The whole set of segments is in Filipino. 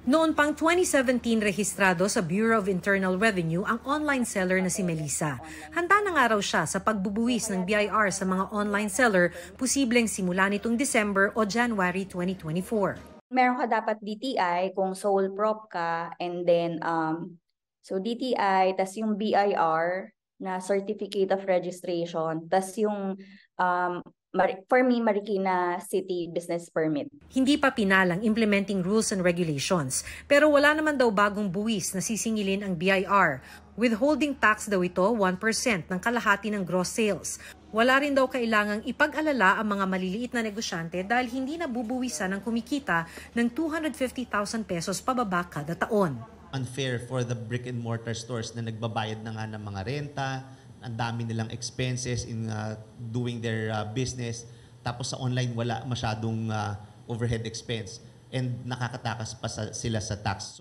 Noon pang 2017 rehistrado sa Bureau of Internal Revenue ang online seller na si Melissa. Handa na nga raw siya sa pagbubuwis ng BIR sa mga online seller, posibleng simula nitong December o January 2024. Meron ka dapat DTI kung sole prop ka, and then so DTI, tas yung BIR na Certificate of Registration, tas yung for me, Marikina City Business Permit. Hindi pa pinalang implementing rules and regulations, pero wala naman daw bagong buwis na sisingilin ang BIR. Withholding tax daw ito 1% ng kalahati ng gross sales. Wala rin daw kailangang ipag-alala ang mga maliliit na negosyante dahil hindi nabubuwisan ng kumikita ng 250,000 pesos pababa kada taon. Unfair for the brick and mortar stores na nagbabayad na nga ng mga renta, ang dami nilang expenses in doing their business, tapos sa online wala masyadong overhead expense and nakakatakas pa sila sa tax.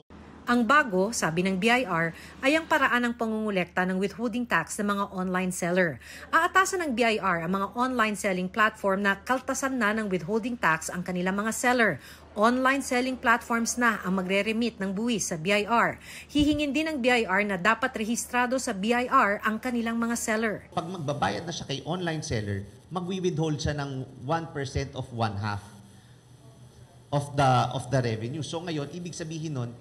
Ang bago, sabi ng BIR, ay ang paraan ng pangungulekta ng withholding tax ng mga online seller. Aatasan ng BIR ang mga online selling platform na kaltasan na ng withholding tax ang kanilang mga seller. Online selling platforms na ang magre-remit ng buwis sa BIR. Hihingin din ng BIR na dapat rehistrado sa BIR ang kanilang mga seller. Pag magbabayad na siya kay online seller, magwi-withhold siya ng 1% of 1/2 of the revenue. So ngayon, ibig sabihin nun,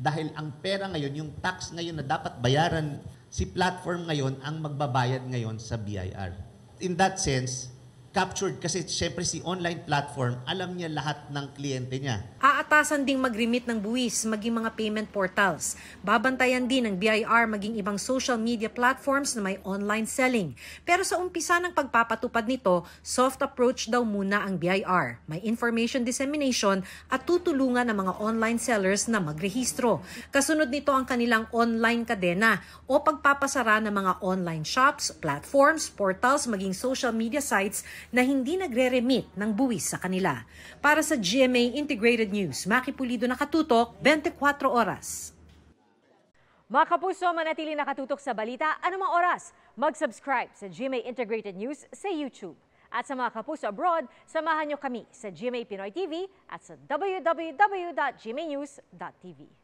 dahil ang pera ngayon, yung tax ngayon na dapat bayaran, si platform ngayon ang magbabayad ngayon sa BIR. In that sense, captured kasi syempre si online platform, alam niya lahat ng kliyente niya. Aatasan ding mag-remit ng buwis maging mga payment portals. Babantayan din ng BIR maging ibang social media platforms na may online selling. Pero sa umpisa ng pagpapatupad nito, soft approach daw muna ang BIR. May information dissemination at tutulungan ng mga online sellers na magrehistro. Kasunod nito ang kanilang online kadena o pagpapasara ng mga online shops, platforms, portals, maging social media sites na hindi nagre-remit ng buwis sa kanila. Para sa GMA Integrated News, Maki Pulido, nakatutok 24 oras. Mga kapuso, manatili nakatutok sa balita anumang oras. Mag-subscribe sa GMA Integrated News sa YouTube. At sa mga kapuso abroad, samahan nyo kami sa GMA Pinoy TV at sa www.gmanews.tv.